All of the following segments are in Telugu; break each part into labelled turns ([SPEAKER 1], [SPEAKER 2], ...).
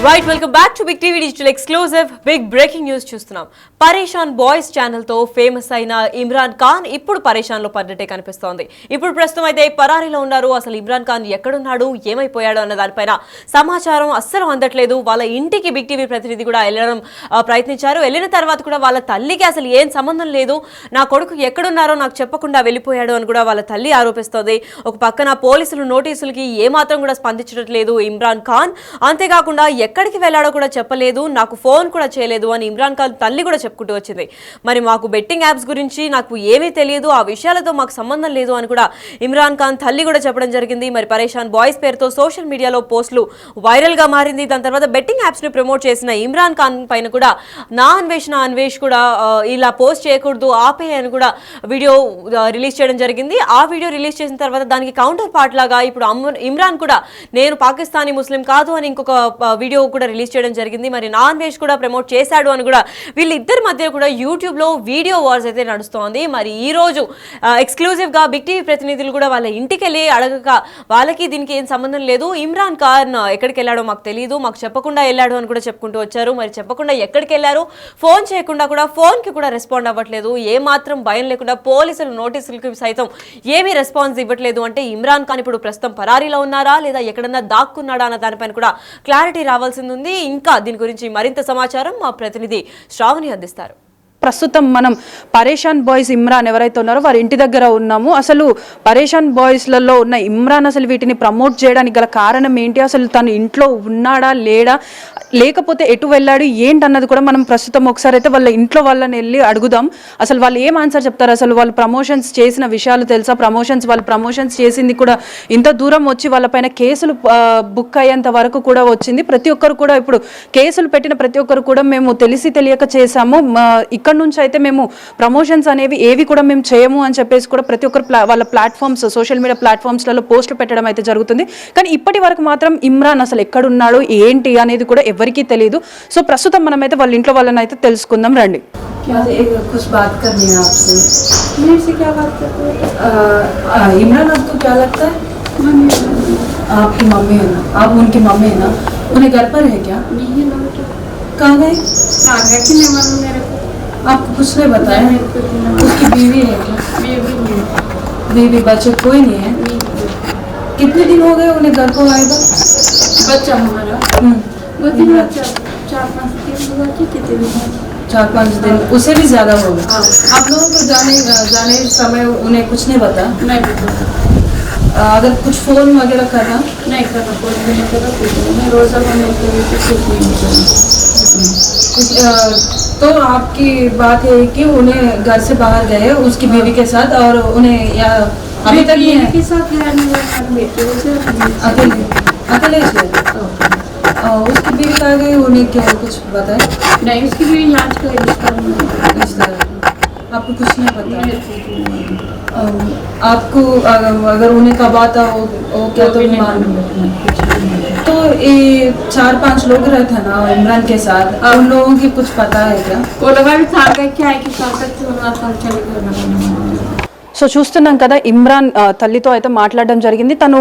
[SPEAKER 1] Right welcome back to big TV digital exclusive big breaking news చూస్తున్నాం. పరేషాన్ బాయ్స్ ఛానల్ తో ఫేమస్ అయిన ఇమ్రాన్ ఖాన్ ఇప్పుడు పరేషాన్ లో పడ్డట్టే కనిపిస్తోంది. ఇప్పుడు ప్రస్తుతం అయితే పరారీలో ఉన్నారు. అసలు ఇమ్రాన్ ఖాన్ ఎక్కడున్నాడు, ఏమైపోయాడు అన్న దానిపైన సమాచారం అస్సలు అందట్లేదు. వాళ్ళ ఇంటికి బిగ్ టీవీ ప్రతినిధి కూడా వెళ్ళడం ప్రయత్నించారు. వెళ్ళిన తర్వాత కూడా వాళ్ళ తల్లికి అసలు ఏం సంబంధం లేదు, నా కొడుకు ఎక్కడున్నారో నాకు చెప్పకుండా వెళ్ళిపోయాడు అని కూడా వాళ్ళ తల్లి ఆరోపిస్తోంది. ఒక పక్కన పోలీసులు నోటీసులకి ఏమాత్రం కూడా స్పందించట్లేదు ఇమ్రాన్ ఖాన్. అంతేకాకుండా ఎక్కడికి వెళ్ళాడో కూడా చెప్పలేదు, నాకు ఫోన్ కూడా చేయలేదు అని ఇమ్రాన్ ఖాన్ తల్లి కూడా చెప్పుకుంటూ వచ్చింది. మరి మాకు బెట్టింగ్ యాప్స్ గురించి నాకు ఏమీ తెలియదు, ఆ విషయాలతో మాకు సంబంధం లేదు అని కూడా ఇమ్రాన్ ఖాన్ తల్లి కూడా చెప్పడం జరిగింది. మరి పరేషాన్ బాయ్స్ పేరుతో సోషల్ మీడియాలో పోస్టులు వైరల్ గా మారింది. దాని తర్వాత బెట్టింగ్ యాప్స్ ని ప్రమోట్ చేసిన ఇమ్రాన్ ఖాన్ పైన కూడా నా అన్వేష్ కూడా ఇలా పోస్ట్ చేయకూడదు, ఆపే అని కూడా వీడియో రిలీజ్ చేయడం జరిగింది. ఆ వీడియో రిలీజ్ చేసిన తర్వాత దానికి కౌంటర్ పార్ట్ లాగా ఇప్పుడు ఇమ్రాన్ కూడా నేను పాకిస్తానీ ముస్లిం కాదు అని ఇంకొక వీడియో కూడా రిలీజ్ చేయడం జరిగింది. మరి నా అన్వేష్ కూడా ప్రమోట్ చేశాడు అని కూడా వీళ్ళిద్దరి మధ్య కూడా యూట్యూబ్ లో వీడియో వార్స్ అయితే నడుస్తోంది. మరి ఈ రోజు ఎక్స్క్లూజివ్ గా బిగ్ టీవీ ప్రతినిధులు కూడా వాళ్ళ ఇంటికి వెళ్ళి అడగక వాళ్ళకి దీనికి ఏం సంబంధం లేదు, ఇమ్రాన్ ఖాన్ ఎక్కడికి వెళ్ళాడో మాకు తెలియదు, మాకు చెప్పకుండా వెళ్ళాడు అని కూడా చెప్పుకుంటూ వచ్చారు. మరి చెప్పకుండా ఎక్కడికి వెళ్ళారు, ఫోన్ చేయకుండా కూడా ఫోన్ కి కూడా రెస్పాండ్ అవ్వట్లేదు, ఏ మాత్రం భయం లేకుండా పోలీసులు నోటీసులకి సైతం ఏమీ రెస్పాన్స్ ఇవ్వట్లేదు. అంటే ఇమ్రాన్ ఖాన్ ఇప్పుడు ప్రస్తుతం పరారీలో ఉన్నారా లేదా ఎక్కడన్నా దాక్కున్నాడా అన్న దానిపైన కూడా క్లారిటీ రావాల్సింది ఉంది. ఇంకా దీని గురించి మరింత సమాచారం మా ప్రతినిధి శ్రావణి అందిస్తారు.
[SPEAKER 2] ప్రస్తుతం మనం పరేషాన్ బాయ్స్ ఇమ్రాన్ ఎవరైతే ఉన్నారో వారి ఇంటి దగ్గర ఉన్నాము. అసలు పరేషాన్ బాయ్స్లలో ఉన్న ఇమ్రాన్ అసలు వీటిని ప్రమోట్ చేయడానికి గల కారణం ఏంటి, అసలు తను ఇంట్లో ఉన్నాడా లేడా, లేకపోతే ఎటు వెళ్ళాడు ఏంటన్నది కూడా మనం ప్రస్తుతం ఒకసారి అయితే వాళ్ళ ఇంట్లో వాళ్ళని వెళ్ళి అడుగుదాం. అసలు వాళ్ళు ఏం ఆన్సర్ చెప్తారు, అసలు వాళ్ళు ప్రమోషన్స్ చేసిన విషయాలు తెలుసా, వాళ్ళు ప్రమోషన్స్ చేసింది కూడా ఇంత దూరం వచ్చి వాళ్ళపైన కేసులు బుక్ అయ్యేంత వరకు కూడా వచ్చింది. ప్రతి ఒక్కరు కూడా ఇప్పుడు కేసులు పెట్టిన ప్రతి ఒక్కరు కూడా మేము తెలిసి తెలియక చేశాము, ఇక్కడ నుంచి అయితే మేము ప్రమోషన్స్ అనేవి ఏవి కూడా మేము చేయము అని చెప్పేసి కూడా ప్రతి ఒక్కరు వాళ్ళ ప్లాట్ఫామ్స్ సోషల్ మీడియా ప్లాట్ఫామ్స్లలో పోస్టులు పెట్టడం అయితే జరుగుతుంది. కానీ ఇప్పటి వరకు మాత్రం ఇమ్రాన్ అసలు ఎక్కడున్నాడు ఏంటి అనేది కూడా ఎవరికీ తెలియదు. సో ప్రస్తుతం మనమైతే వాళ్ళ ఇంట్లో వాళ్ళని అయితే తెలుసుకుందాం రండి.
[SPEAKER 3] इमरान आपको क्या लगता है? आपकी मम्मी है ना, आप उनकी मम्मी है ना, उन्हें घर पर है क्या? नहीं है, कहाँ गए? कि नहीं मालूम मेरे को, आपको कुछ नहीं बताया? उसकी बीवी है क्या? बीवी बच्चे कोई नहीं है? कितने दिन हो गए उन्हें घर को आए? बच्चा हमारा 4-5 दिन, उससे भी ज्यादा हो गए. आप लोगों को जाने समय उन्हें कुछ नहीं बता? नहीं बता. अगर कुछ फोन वगैरह करना? नहीं करना, फोन नहीं करना, कुछ नहीं. रोजा बंद कुछ नहीं करना. तो आपकी बात है कि उन्हें घर से बाहर गए उसकी बीवी के साथ, और उन्हें या अभी तक के साथ अकेले उसकी बीवी कहाँ गई, उन्हें क्या कुछ बताया? नहीं, उसकी बीवी यहाँ आपको कुछ नहीं पता? आपको अगर उन्हें कब आता वो क्या तो मालूम? तो ये 4-5 लोग रहते हैं ना इमरान के साथ, उन लोगों की कुछ पता है क्या? वो लोग भी था क्या है कि
[SPEAKER 2] సో చూస్తున్నాం కదా, ఇమ్రాన్ తల్లితో అయితే మాట్లాడడం జరిగింది. తను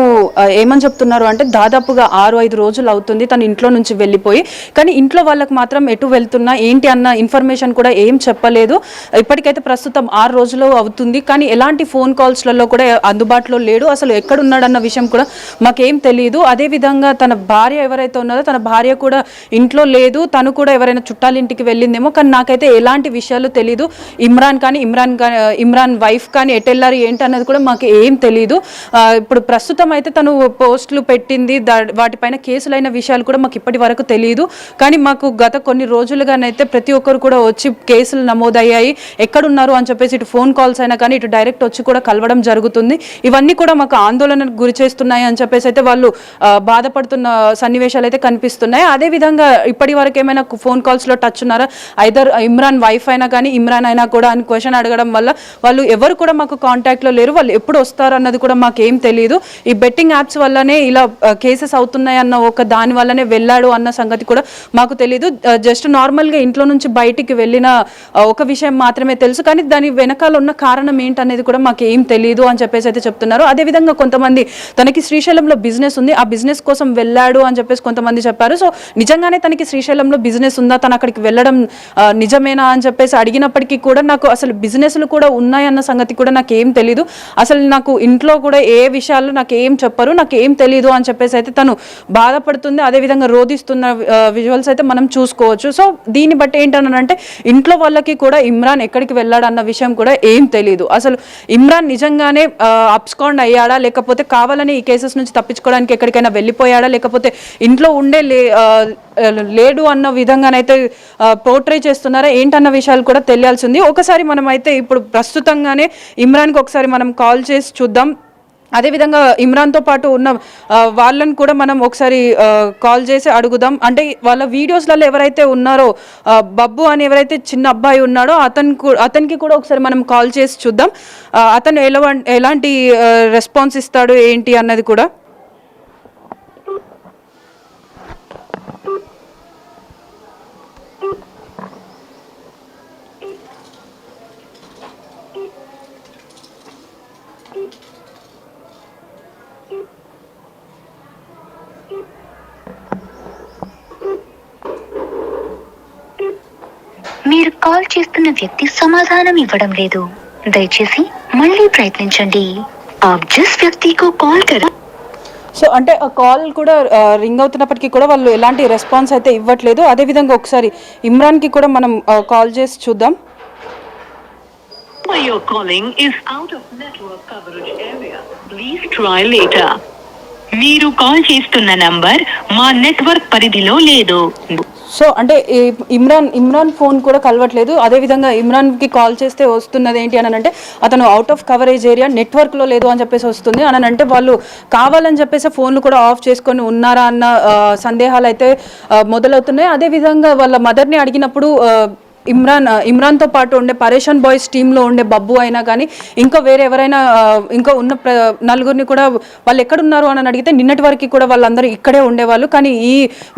[SPEAKER 2] ఏమని చెప్తున్నారు అంటే దాదాపుగా 6-5 రోజులు అవుతుంది తను ఇంట్లో నుంచి వెళ్ళిపోయి, కానీ ఇంట్లో వాళ్ళకి మాత్రం ఎటు వెళ్తున్నా ఏంటి అన్న ఇన్ఫర్మేషన్ కూడా ఏం చెప్పలేదు. ఇప్పటికైతే ప్రస్తుతం 6 రోజులు అవుతుంది, కానీ ఎలాంటి ఫోన్ కాల్స్లలో కూడా అందుబాటులో లేడు, అసలు ఎక్కడున్నాడన్న విషయం కూడా మాకేం తెలియదు. అదేవిధంగా తన భార్య ఎవరైతే ఉన్నారో తన భార్య కూడా ఇంట్లో లేదు, తను కూడా ఎవరైనా చుట్టాలింటికి వెళ్ళిందేమో, కానీ నాకైతే ఎలాంటి విషయాలు తెలియదు. ఇమ్రాన్ వైఫ్ కానీ ఎటెళ్ళారు ఏంటి అన్నది కూడా మాకు ఏం తెలియదు. ఇప్పుడు ప్రస్తుతం అయితే తను పోస్టులు పెట్టింది, వాటిపైన కేసులైన విషయాలు కూడా మాకు ఇప్పటి వరకు తెలియదు. కానీ మాకు గత కొన్ని రోజులుగానైతే ప్రతి ఒక్కరు కూడా వచ్చి కేసులు నమోదయ్యాయి, ఎక్కడున్నారు అని చెప్పేసి ఇటు ఫోన్ కాల్స్ అయినా కానీ ఇటు డైరెక్ట్ వచ్చి కూడా కలవడం జరుగుతుంది. ఇవన్నీ కూడా మాకు ఆందోళనకు గురి చేస్తున్నాయి అని చెప్పేసి అయితే వాళ్ళు బాధపడుతున్న సన్నివేశాలు అయితే కనిపిస్తున్నాయి. అదేవిధంగా ఇప్పటి వరకు ఏమైనా ఫోన్ కాల్స్లో టచ్ ఉన్నారా, ఐదర్ ఇమ్రాన్ వైఫ్ అయినా కానీ ఇమ్రాన్ అయినా కూడా అని క్వశ్చన్ అడగడం వల్ల వాళ్ళు ఎవరు కూడా మాకు మాకు కాంటాక్ట్లో లేరు, వాళ్ళు ఎప్పుడు వస్తారు అన్నది కూడా మాకేం తెలియదు. ఈ బెట్టింగ్ యాప్స్ వల్లనే ఇలా కేసెస్ అవుతున్నాయి అన్న ఒక దాని వల్లనే వెళ్ళాడు అన్న సంగతి కూడా మాకు తెలియదు. జస్ట్ నార్మల్గా ఇంట్లో నుంచి బయటికి వెళ్ళిన ఒక విషయం మాత్రమే తెలుసు, కానీ దాని వెనకాల ఉన్న కారణం ఏంటనేది కూడా మాకు ఏం తెలియదు అని చెప్పేసి అయితే చెప్తున్నారు. అదేవిధంగా కొంతమంది తనకి శ్రీశైలంలో బిజినెస్ ఉంది, ఆ బిజినెస్ కోసం వెళ్ళాడు అని చెప్పేసి కొంతమంది చెప్పారు. సో నిజంగానే తనకి శ్రీశైలంలో బిజినెస్ ఉందా, తను అక్కడికి వెళ్ళడం నిజమేనా అని చెప్పేసి అడిగినప్పటికీ కూడా నాకు అసలు బిజినెస్లు కూడా ఉన్నాయన్న సంగతి కూడా నాకు ఏం తెలీదు, అసలు నాకు ఇంట్లో కూడా ఏ విషయాలు నాకు ఏం చెప్పరు, నాకు ఏం తెలీదు అని చెప్పేసి అయితే తను బాధపడుతుంది. అదేవిధంగా రోధిస్తున్న విజువల్స్ అయితే మనం చూసుకోవచ్చు. సో దీన్ని బట్టి ఏంటనంటే ఇంట్లో వాళ్ళకి కూడా ఇమ్రాన్ ఎక్కడికి వెళ్ళాడు అన్న విషయం కూడా ఏం తెలీదు. అసలు ఇమ్రాన్ నిజంగానే అబ్స్కాండ్ అయ్యాడా, లేకపోతే కావాలని ఈ కేసెస్ నుంచి తప్పించుకోవడానికి ఎక్కడికైనా వెళ్ళిపోయాడా, లేకపోతే ఇంట్లో ఉండే లేడు అన్న విధంగానైతే పోర్ట్రే చేస్తున్నారా ఏంటన్న విషయాలు కూడా తెలియాల్సింది. ఒకసారి మనం అయితే ఇప్పుడు ప్రస్తుతంగానే ఇమ్రాన్కి ఒకసారి మనం కాల్ చేసి చూద్దాం. అదేవిధంగా ఇమ్రాన్తో పాటు ఉన్న వాళ్ళని కూడా మనం ఒకసారి కాల్ చేసి అడుగుదాం. అంటే వాళ్ళ వీడియోస్లలో ఎవరైతే ఉన్నారో బబ్బు అని ఎవరైతే చిన్న అబ్బాయి ఉన్నాడో అతనికి కూడా ఒకసారి మనం కాల్ చేసి చూద్దాం, అతను ఎలాంటి రెస్పాన్స్ ఇస్తాడు ఏంటి అన్నది కూడా.
[SPEAKER 4] మీరు కాల్ చేస్తున్న వ్యక్తి సమాధానం ఇవ్వడం లేదు, దయచేసి మళ్ళీ ప్రయత్నించండి. आप जिस व्यक्ति को कॉल कर
[SPEAKER 2] సో అంటే ఆ కాల్ కూడా రింగ్ అవుతున్నప్పటికీ కూడా వాళ్ళు ఎలాంటి రెస్పాన్స్ అయితే ఇవ్వట్లేదు. అదేవిధంగా ఒకసారి ఇమ్రాన్కి కూడా మనం కాల్ చేసి చూద్దాం.
[SPEAKER 5] Your calling is out of network coverage area. Please try later. మీరు కాల్ చేస్తున్న నంబర్ మా నెట్వర్క్ పరిధిలో లేదు.
[SPEAKER 2] సో అంటే ఇమ్రాన్ ఫోన్ కూడా కలవట్లేదు. అదేవిధంగా ఇమ్రాన్కి కాల్ చేస్తే వస్తున్నది ఏంటి అని అంటే అతను అవుట్ ఆఫ్ కవరేజ్ ఏరియా నెట్వర్క్లో లేదు అని చెప్పేసి వస్తుంది అని అంటే వాళ్ళు కావాలని చెప్పేసి ఫోన్లు కూడా ఆఫ్ చేసుకొని ఉన్నారా అన్న సందేహాలు అయితే మొదలవుతున్నాయి. అదేవిధంగా వాళ్ళ మదర్ని అడిగినప్పుడు ఇమ్రాన్తో పాటు ఉండే పరేషాన్ బాయ్స్ టీంలో ఉండే బబ్బు అయినా కానీ ఇంకా వేరే ఎవరైనా ఇంకా ఉన్న నలుగురిని కూడా వాళ్ళు ఎక్కడున్నారు అని అడిగితే నిన్నటి వరకు కూడా వాళ్ళందరూ ఇక్కడే ఉండేవాళ్ళు, కానీ ఈ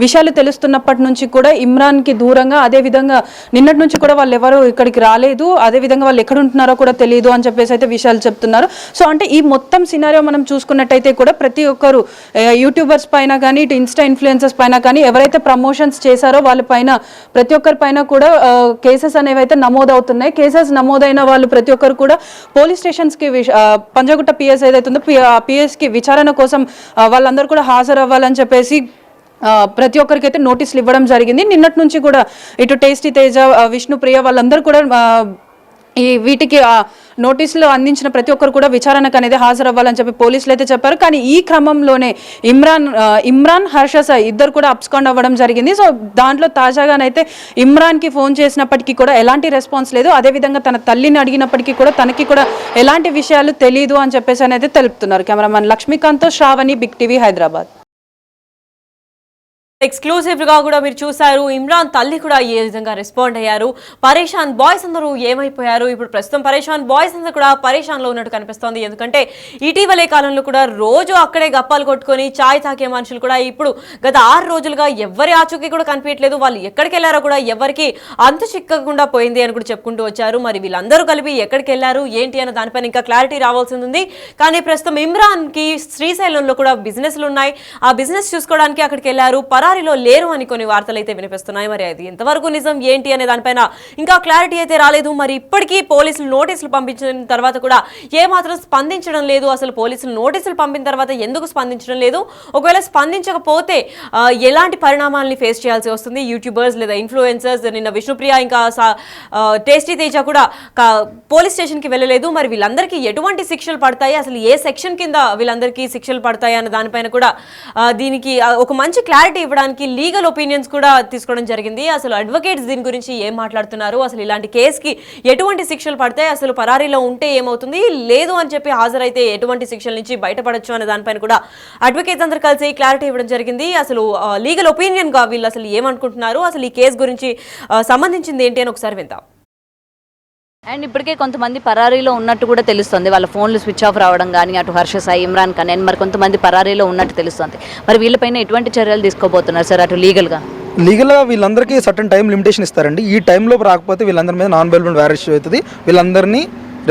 [SPEAKER 2] విషయాలు తెలుస్తున్నప్పటి నుంచి కూడా ఇమ్రాన్కి దూరంగా, అదేవిధంగా నిన్నటి నుంచి కూడా వాళ్ళు ఎవరు ఇక్కడికి రాలేదు, అదేవిధంగా వాళ్ళు ఎక్కడ ఉంటున్నారో కూడా తెలియదు అని చెప్పేసి అయితే విషయాలు చెప్తున్నారు. సో అంటే ఈ మొత్తం సినారియో మనం చూసుకున్నట్టయితే కూడా ప్రతి ఒక్కరు యూట్యూబర్స్ పైన కానీ ఇటు ఇన్స్టా ఇన్ఫ్లుయెన్సర్స్ పైన కానీ ఎవరైతే ప్రమోషన్స్ చేశారో వాళ్ళపైన ప్రతి ఒక్కరి పైన కూడా కేసెస్ అనేవి అయితే నమోదవుతున్నాయి. కేసెస్ నమోదైన వాళ్ళు ప్రతి ఒక్కరు కూడా పోలీస్ స్టేషన్స్కి పంజాగుట్ట పిఎస్ ఏదైతే ఉందో పిఎస్కి విచారణ కోసం వాళ్ళందరూ కూడా హాజరు అవ్వాలని చెప్పేసి ప్రతి ఒక్కరికి అయితే నోటీసులు ఇవ్వడం జరిగింది. నిన్నటి నుంచి కూడా ఇటు టేస్టీ తేజ, విష్ణుప్రియ వాళ్ళందరూ కూడా వీటికి నోటీసులు అందించిన ప్రతి ఒక్కరు కూడా విచారణకు అనేది హాజరవ్వాలని చెప్పి పోలీసులు అయితే చెప్పారు. కానీ ఈ క్రమంలోనే ఇమ్రాన్ హర్ష సాయి ఇద్దరు కూడా అబ్స్కాండ్ అవ్వడం జరిగింది. సో దాంట్లో తాజాగానైతే ఇమ్రాన్కి ఫోన్ చేసినప్పటికీ కూడా ఎలాంటి రెస్పాన్స్ లేదు, అదేవిధంగా తన తల్లిని అడిగినప్పటికీ కూడా తనకి కూడా ఎలాంటి విషయాలు తెలియదు అని చెప్పేసి అనేది తెలుపుతున్నారు. కెమెరామెన్ లక్ష్మీకాంత్తో Shravani, big TV, Hyderabad.
[SPEAKER 1] Exclusive గా కూడా మీరు చూసారు. ఇమ్రాన్ తల్లి కూడా ఏ విధంగా రెస్పాండ్ అయ్యారు, పరేషాన్ బాయ్స్ అందరూ ఏమైపోయారు. ఇప్పుడు ప్రస్తుతం పరేషాన్ బాయ్స్ అందరూ కూడా పరేషాన్ లో ఉన్నట్టు కనిపిస్తోంది. ఎందుకంటే ఇటీవలే కాలంలో కూడా రోజు అక్కడే గప్పాలు కొట్టుకొని చాయ్ తాకే మనుషులు కూడా ఇప్పుడు గత 6 రోజులుగా ఎవరి ఆచూకీ కూడా కనిపించట్లేదు. వాళ్ళు ఎక్కడికి వెళ్ళారో కూడా ఎవరికి అంతు చిక్కకుండా పోయింది అని కూడా చెప్పుకుంటూ వచ్చారు. మరి వీళ్ళందరూ కలిపి ఎక్కడికి వెళ్ళారు ఏంటి అన్న దానిపైన ఇంకా క్లారిటీ రావాల్సింది ఉంది. కానీ ప్రస్తుతం ఇమ్రాన్ కి శ్రీశైలంలో కూడా బిజినెస్లు ఉన్నాయి, ఆ బిజినెస్ చూసుకోవడానికి అక్కడికి వెళ్ళారు, పరారీలో లేరు అని కొన్ని వార్తలు అయితే వినిపిస్తున్నాయి. మరి అది ఎంతవరకు నిజం ఏంటి అనే దానిపైన ఇంకా క్లారిటీ అయితే రాలేదు. మరి ఇప్పటికీ పోలీసులు నోటీసులు పంపించిన తర్వాత కూడా ఏమాత్రం స్పందించడం లేదు. అసలు పోలీసులు నోటీసులు పంపిన తర్వాత ఎందుకు స్పందించడం లేదు, ఒకవేళ స్పందించకపోతే ఎలాంటి పరిణామాలని ఫేస్ చేయాల్సి వస్తుంది. యూట్యూబర్స్ లేదా ఇన్ఫ్లుయెన్సర్స్, నిన్న విష్ణుప్రియ ఇంకా టేస్టీ తేజ కూడా పోలీస్ స్టేషన్కి వెళ్ళలేదు. మరి వీళ్ళందరికీ ఎటువంటి శిక్షలు పడతాయి, అసలు ఏ సెక్షన్ కింద వీళ్ళందరికీ శిక్షలు పడతాయి అన్న దానిపైన కూడా దీనికి ఒక మంచి క్లారిటీ ఇవ్వడానికి లీగల్ ఒపీనియన్స్ కూడా తీసుకోవడం జరిగింది. అసలు అడ్వకేట్స్ దీని గురించి ఏం మాట్లాడుతున్నారు, అసలు ఇలాంటి కేసుకి ఎటువంటి శిక్షలు పడతాయి, అసలు పరారీలో ఉంటే ఏమవుతుంది, లేదు అని చెప్పి హాజరైతే ఎటువంటి శిక్షల నుంచి బయటపడచ్చు అనే దానిపైన కూడా అడ్వకేట్స్ అందరూ కలిసి క్లారిటీ ఇవ్వడం జరిగింది. అసలు లీగల్ ఒపీనియన్ గా వీళ్ళు అసలు ఏమనుకుంటున్నారు, అసలు ఈ కేసు గురించి సంబంధించింది ఏంటి అని ఒకసారి విందాం.
[SPEAKER 6] అండ్ ఇప్పటికే కొంతమంది పరారీలో ఉన్నట్టు కూడా తెలుస్తుంది, వాళ్ళ ఫోన్లు స్విచ్ ఆఫ్ రావడం కానీ అటు హర్ష సాయి, ఇమ్రాన్ ఖాన్ అండ్ మరి కొంతమంది పరారీలో ఉన్నట్టు తెలుస్తుంది. మరి వీళ్ళపైన ఎటువంటి చర్యలు తీసుకోబోతున్నారు సార్ అటు లీగల్గా?
[SPEAKER 7] వీళ్ళందరికీ సర్టన్ టైం లిమిటేషన్ ఇస్తారండి. ఈ టైంలో రాకపోతే వీళ్ళందరి మీద నాన్ బెయిలబుల్ అరెస్ట్ అవుతుంది, వీళ్ళందరినీ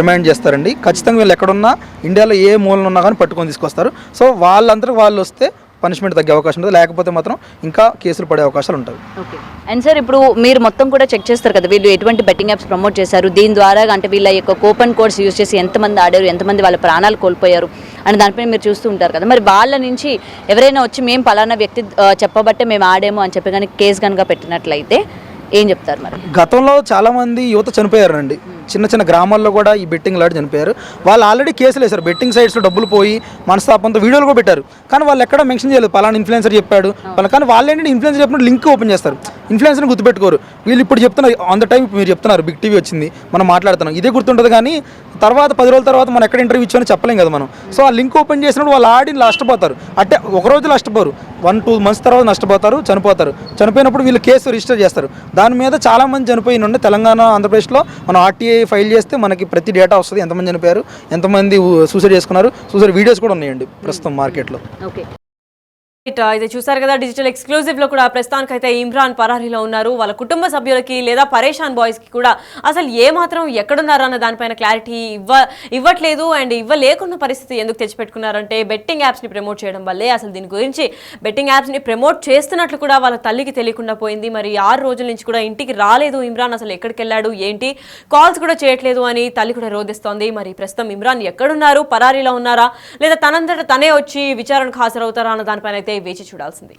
[SPEAKER 7] రిమైండ్ చేస్తారండి. ఖచ్చితంగా వీళ్ళు ఎక్కడున్నా ఇండియాలో ఏ మూలన ఉన్నా కానీ పట్టుకొని తీసుకొస్తారు. సో వాళ్ళందరికీ వాళ్ళు వస్తే పనిష్మెంట్ తగ్గే అవకాశం ఉంటుంది, లేకపోతే మాత్రం ఇంకా కేసులు పడే అవకాశాలు ఉంటాయి.
[SPEAKER 6] ఓకే. అండ్ సార్ ఇప్పుడు మీరు మొత్తం కూడా చెక్ చేస్తారు కదా, వీళ్ళు ఎటువంటి బెట్టింగ్ యాప్స్ ప్రమోట్ చేశారు, దీని ద్వారా అంటే వీళ్ళ యొక్క కూపన్ కోడ్స్ యూజ్ చేసి ఎంతమంది ఆడారు, ఎంతమంది వాళ్ళ ప్రాణాలు కోల్పోయారు అని దానిపైన మీరు చూస్తూ ఉంటారు కదా. మరి వాళ్ళ నుంచి ఎవరైనా వచ్చి మేము పలానా వ్యక్తి చెప్పబట్టే మేము ఆడాము అని చెప్పి కానీ కేసు కనుక పెట్టినట్లయితే ఏం చెప్తారు? మరి
[SPEAKER 7] గతంలో చాలామంది యువత చనిపోయారండి, చిన్న చిన్న గ్రామాల్లో కూడా ఈ బెట్టింగ్ లాంటి చనిపోయారు. వాళ్ళు ఆల్రెడీ కేసులు వేశారు, బెట్టింగ్ సైట్స్లో డబ్బులు పోయి మనస్తాపంతో వీడియోలు కూడా పెట్టారు. కానీ వాళ్ళు ఎక్కడ మెన్షన్ చేయలేదు పలానా ఇన్ఫ్లుయెన్సర్ చెప్పాడు కానీ వాళ్ళు ఏంటంటే ఇన్ఫ్లుయెన్సర్ చెప్పినట్టు లింక్ ఓపెన్ చేస్తారు, ఇన్ఫ్లుయెన్సర్ని గుర్తుపెట్టుకోరు. వీళ్ళు ఇప్పుడు చెప్తున్నారు ఆన్ ద టైం, మీరు చెప్తున్నారు బిగ్ టీవీ వచ్చింది మనం మాట్లాడుతున్నాం, ఇదే గుర్తుంటుంది కానీ తర్వాత 10 రోజుల తర్వాత మనం ఎక్కడ ఇంటర్వ్యూ ఇచ్చామని చెప్పలేం కదా మనం. సో ఆ లింక్ ఓపెన్ చేసినప్పుడు వాళ్ళు ఆడి నష్టపోతారు, అంటే ఒక రోజు నష్టపోరు, 1-2 months తర్వాత నష్టపోతారు, చనిపోయినప్పుడు వీళ్ళు కేసు రిజిస్టర్ చేస్తారు. దాని మీద చాలామంది చనిపోయిన ఉండే తెలంగాణ, ఆంధ్రప్రదేశ్లో మనం ఆర్టీఐ ఫైల్ చేస్తే మనకి ప్రతి డేటా వస్తుంది, ఎంతమంది చనిపోయారు, ఎంతమంది సూసైడ్ చేసుకున్నారు, సూసైడ్ వీడియోస్ కూడా ఉన్నాయండి ప్రస్తుతం మార్కెట్లో.
[SPEAKER 6] ఓకే.
[SPEAKER 1] ఇది చూసారు కదా, డిజిటల్ ఎక్స్క్లూజివ్ లో కూడా ప్రస్తుతానికైతే ఇమ్రాన్ పరారీలో ఉన్నారు. వాళ్ళ కుటుంబ సభ్యులకి లేదా పరేషాన్ బాయ్స్ కి కూడా అసలు ఏ మాత్రం ఎక్కడున్నారు అన్న దానిపైన క్లారిటీ ఇవ్వట్లేదు. అండ్ ఇవ్వలేకున్న పరిస్థితి ఎందుకు తెచ్చిపెట్టుకున్నారంటే బెట్టింగ్ యాప్స్ ని ప్రమోట్ చేయడం వల్లే. అసలు దీని గురించి బెట్టింగ్ యాప్స్ ని ప్రమోట్ చేస్తున్నట్లు కూడా వాళ్ళ తల్లికి తెలియకుండా పోయింది. మరి 6 రోజుల నుంచి కూడా ఇంటికి రాలేదు ఇమ్రాన్, అసలు ఎక్కడికి వెళ్ళాడు ఏంటి, కాల్స్ కూడా చేయట్లేదు అని తల్లి కూడా రోధిస్తోంది. మరి ప్రస్తుతం ఇమ్రాన్ ఎక్కడున్నారు, పరారీలో ఉన్నారా లేదా తనంతట తనే వచ్చి విచారణకు హాజరవుతారా అన్న దానిపైన అయితే వేచి చూడాల్సింది.